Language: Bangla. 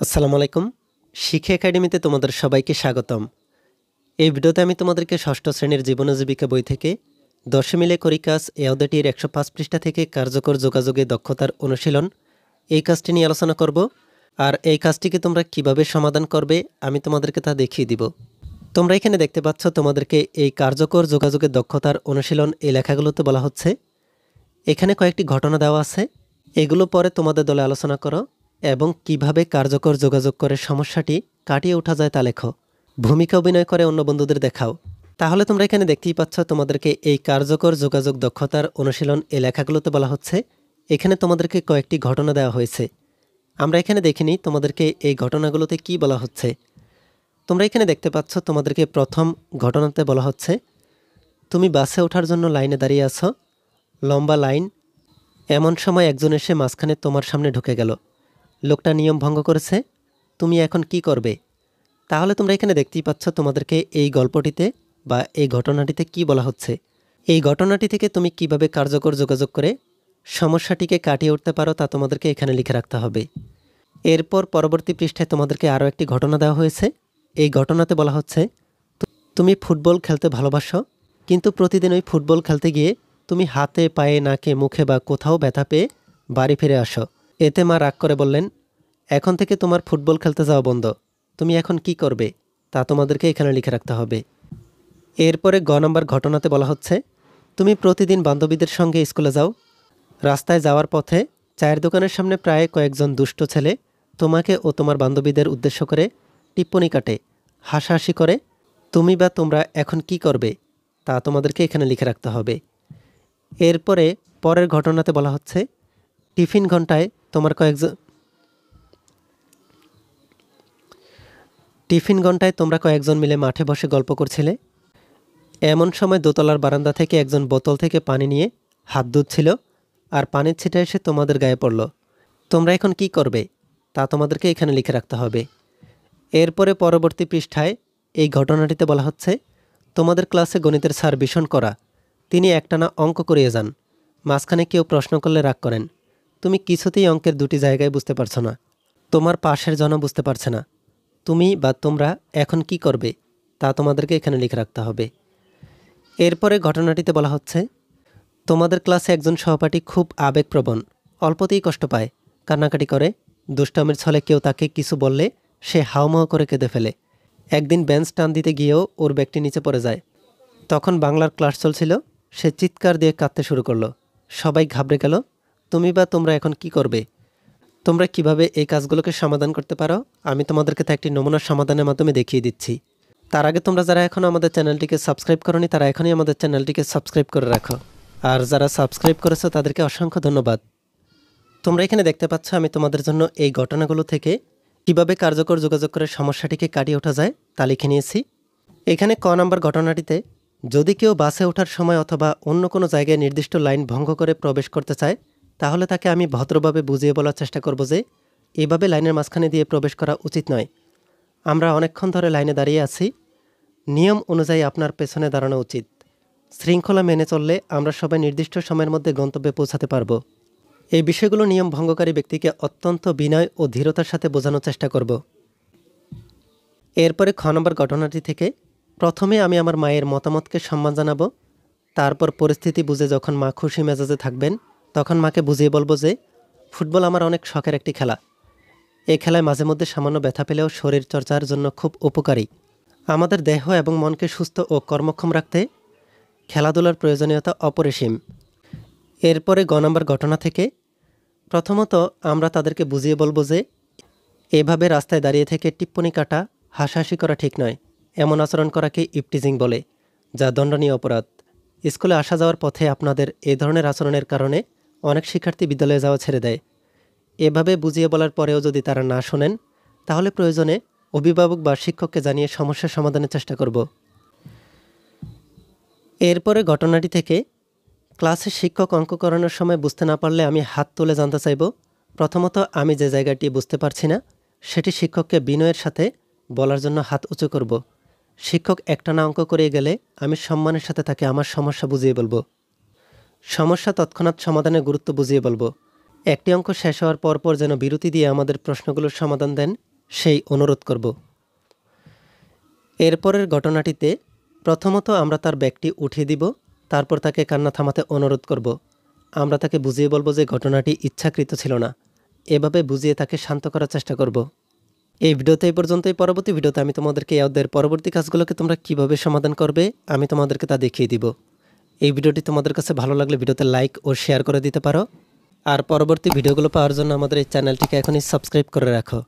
আসসালামু আলাইকুম। শিক্ষা একাডেমিতে তোমাদের সবাইকে স্বাগতম। এই ভিডিওতে আমি তোমাদেরকে ষষ্ঠ শ্রেণীর জীবন ও জীবিকা বই থেকে ১০ মিলে করি কাজ এই অধ্যায়টির ১০৫ পৃষ্ঠা থেকে কার্যকর যোগাযোগে দক্ষতার অনুশীলন এই কাজটি নিয়ে আলোচনা করব। আর এই কাজটিকে তোমরা কিভাবে সমাধান করবে আমি তোমাদেরকে তা দেখিয়ে দিব। তোমরা এখানে দেখতে পাচ্ছ তোমাদেরকে এই কার্যকর যোগাযোগের দক্ষতার অনুশীলন এই লেখাগুলোতে বলা হচ্ছে। এখানে কয়েকটি ঘটনা দেওয়া আছে, এগুলো পরে তোমাদের দলে আলোচনা করো এবং কিভাবে কার্যকর যোগাযোগ করে সমস্যাটি কাটিয়ে ওঠা যায় তা লেখো। ভূমিকা অভিনয় করে অন্য বন্ধুদের দেখাও। তাহলে তোমরা এখানে দেখতেই পাচ্ছ তোমাদেরকে এই কার্যকর যোগাযোগ দক্ষতার অনুশীলন এই লেখাগুলোতে বলা হচ্ছে। এখানে তোমাদেরকে কয়েকটি ঘটনা দেওয়া হয়েছে। আমরা এখানে দেখিনি তোমাদেরকে এই ঘটনাগুলোতে কি বলা হচ্ছে। তোমরা এখানে দেখতে পাচ্ছ তোমাদেরকে প্রথম ঘটনাতে বলা হচ্ছে, তুমি বাসে ওঠার জন্য লাইনে দাঁড়িয়ে আছো, লম্বা লাইন। এমন সময় একজন এসে মাঝখানে তোমার সামনে ঢুকে গেল। লোকটা নিয়ম ভঙ্গ করেছে, তুমি এখন কি করবে? তাহলে তোমরা এখানে দেখতেই পাচ্ছ তোমাদেরকে এই গল্পটিতে বা এই ঘটনাটিতে কি বলা হচ্ছে। এই ঘটনাটি থেকে তুমি কিভাবে কার্যকর যোগাযোগ করে সমস্যাটিকে কাটিয়ে উঠতে পারো তা তোমাদেরকে এখানে লিখে রাখতে হবে। এরপর পরবর্তী পৃষ্ঠায় তোমাদেরকে আরও একটি ঘটনা দেওয়া হয়েছে। এই ঘটনাতে বলা হচ্ছে, তুমি ফুটবল খেলতে ভালোবাসো, কিন্তু প্রতিদিন ওই ফুটবল খেলতে গিয়ে তুমি হাতে পায়ে নাকে মুখে বা কোথাও ব্যথা পেয়ে বাড়ি ফিরে আসো। এতে মা রাগ করে বললেন, এখন থেকে তোমার ফুটবল খেলতে যাওয়া বন্ধ, তুমি এখন কি করবে তা তোমাদেরকে এখানে লিখে রাখতে হবে। এরপরে গ নম্বর ঘটনাতে বলা হচ্ছে, তুমি প্রতিদিন বান্ধবীদের সঙ্গে স্কুলে যাও, রাস্তায় যাওয়ার পথে চায়ের দোকানের সামনে প্রায় কয়েকজন দুষ্ট ছেলে তোমাকে ও তোমার বান্ধবীদের উদ্দেশ্য করে টিপ্পনি কাটে, হাসাহাসি করে, তুমি বা তোমরা এখন কি করবে তা তোমাদেরকে এখানে লিখে রাখতে হবে। এরপরে পরের ঘটনাতে বলা হচ্ছে, টিফিন ঘন্টায় তোমরা কয়েকজন মিলে মাঠে বসে গল্প করছিলে। এমন সময় দোতলার বারান্দা থেকে একজন বোতল থেকে পানি নিয়ে হাত ধুচ্ছিল আর পানির ছিটা এসে তোমাদের গায়ে পড়ল। তোমরা এখন কি করবে তা তোমাদেরকে এখানে লিখে রাখতে হবে। এরপরে পরবর্তী পৃষ্ঠায় এই ঘটনাটিতে বলা হচ্ছে, তোমাদের ক্লাসে গণিতের স্যার ভীষণ করা, তিনি একটানা অঙ্ক করিয়ে যান, মাঝখানে কেউ প্রশ্ন করলে রাগ করেন, তুমি কিছুতেই অঙ্কের দুটি জায়গায় বুঝতে পারছো না, তোমার পাশের জন বুঝতে পারছে না, তুমি বা তোমরা এখন কি করবে তা তোমাদেরকে এখানে লিখে রাখতে হবে। এরপরে ঘটনাটিতে বলা হচ্ছে, তোমাদের ক্লাসে একজন সহপাঠী খুব আবেগপ্রবণ, অল্পতেই কষ্ট পায়, কান্নাকাটি করে, দুষ্টামির ছলে কেউ তাকে কিছু বললে সে হাউমাউ করে কেঁদে ফেলে। একদিন বেঞ্চ টান দিতে গিয়েও ওর ব্যাগটি নিচে পড়ে যায়। তখন বাংলার ক্লাস চলছিল, সে চিৎকার দিয়ে কাঁদতে শুরু করলো, সবাই ঘাবড়ে গেল, তুমি বা তোমরা এখন কি করবে? তোমরা কিভাবে এই কাজগুলোকে সমাধান করতে পারো আমি তোমাদেরকে তা একটি নমুনা সমাধানের মাধ্যমে দেখিয়ে দিচ্ছি। তার আগে তোমরা যারা এখনও আমাদের চ্যানেলটিকে সাবস্ক্রাইব করোনি তারা এখনই আমাদের চ্যানেলটিকে সাবস্ক্রাইব করে রাখো, আর যারা সাবস্ক্রাইব করেছো তাদেরকে অসংখ্য ধন্যবাদ। তোমরা এখানে দেখতে পাচ্ছ আমি তোমাদের জন্য এই ঘটনাগুলো থেকে কিভাবে কার্যকর যোগাযোগ করে সমস্যাটিকে কাটিয়ে ওঠা যায় তা লিখে নিয়েছি। এখানে ক নম্বর ঘটনাটিতে, যদি কেউ বাসে ওঠার সময় অথবা অন্য কোনো জায়গায় নির্দিষ্ট লাইন ভঙ্গ করে প্রবেশ করতে চায় তাহলে তাকে আমি ভদ্রভাবে বুঝিয়ে বলার চেষ্টা করব যে এভাবে লাইনের মাঝখানে দিয়ে প্রবেশ করা উচিত নয়। আমরা অনেকক্ষণ ধরে লাইনে দাঁড়িয়ে আছি, নিয়ম অনুযায়ী আপনার পেছনে দাঁড়ানো উচিত। শৃঙ্খলা মেনে চললে আমরা সবাই নির্দিষ্ট সময়ের মধ্যে গন্তব্যে পৌঁছাতে পারব। এই বিষয়গুলো নিয়ম ভঙ্গকারী ব্যক্তিকে অত্যন্ত বিনয় ও ধীরতার সাথে বোঝানোর চেষ্টা করব। এরপরে খ নম্বর ঘটনাটি থেকে, প্রথমে আমি আমার মায়ের মতামতকে সম্মান জানাবো, তারপর পরিস্থিতি বুঝে যখন মা খুশি মেজাজে থাকবেন তখন মাকে বুঝিয়ে বলবো যে ফুটবল আমার অনেক শখের একটি খেলা, এই খেলায় মাঝে মধ্যে সামান্য ব্যথা পেলেও শরীর চর্চার জন্য খুব উপকারী। আমাদের দেহ এবং মনকে সুস্থ ও কর্মক্ষম রাখতে খেলাধুলার প্রয়োজনীয়তা অপরিসীম। এরপরে গ নম্বর ঘটনা থেকে, প্রথমত আমরা তাদেরকে বুঝিয়ে বলবো যে এভাবে রাস্তায় দাঁড়িয়ে থেকে টিপ্পনি কাটা, হাসাহাসি করা ঠিক নয়, এমন আচরণ করাকে ইপটিজিং বলে, যা দণ্ডনীয় অপরাধ। স্কুলে আসা যাওয়ার পথে আপনাদের এ ধরনের আচরণের কারণে অনেক শিক্ষার্থী বিদ্যালয়ে যাওয়া ছেড়ে দেয়। এভাবে বুঝিয়ে বলার পরেও যদি তারা না শোনেন তাহলে প্রয়োজনে অভিভাবক বা শিক্ষককে জানিয়ে সমস্যার সমাধানের চেষ্টা করব। এরপরে ঘটনাটি থেকে, ক্লাসে শিক্ষক অঙ্ক করানোর সময় বুঝতে না পারলে আমি হাত তুলে জানতে চাইব। প্রথমত আমি যে জায়গাটি বুঝতে পারছি না সেটি শিক্ষককে বিনয়ের সাথে বলার জন্য হাত উঁচু করব। শিক্ষক একটানা অঙ্ক করিয়ে গেলে আমি সম্মানের সাথে তাকে আমার সমস্যা বুঝিয়ে বলবো। সমস্যা তৎক্ষণাৎ সমাধানের গুরুত্ব বুঝিয়ে বলবো। একটি অঙ্ক শেষ হওয়ার পরপর যেন বিরতি দিয়ে আমাদের প্রশ্নগুলোর সমাধান দেন সেই অনুরোধ করব। এরপরের ঘটনাটিতে প্রথমত আমরা তার ব্যাগটি উঠিয়ে দিব, তারপর তাকে কান্না থামাতে অনুরোধ করব। আমরা তাকে বুঝিয়ে বলবো যে ঘটনাটি ইচ্ছাকৃত ছিল না। এভাবে বুঝিয়ে তাকে শান্ত করার চেষ্টা করব। এই ভিডিওতে এই পর্যন্তই। পরবর্তী ভিডিওতে আমি তোমাদেরকে ওদের পরবর্তী কাজগুলোকে তোমরা কিভাবে সমাধান করবে আমি তোমাদেরকে তা দেখিয়ে দিব। এই ভিডিওটি তোমাদের কাছে ভালো লাগলে ভিডিওতে লাইক ও শেয়ার করে দিতে পারো। আর পরবর্তী ভিডিওগুলো পাওয়ার জন্য আমাদের এই চ্যানেলটিকে এখনই সাবস্ক্রাইব করে রাখো।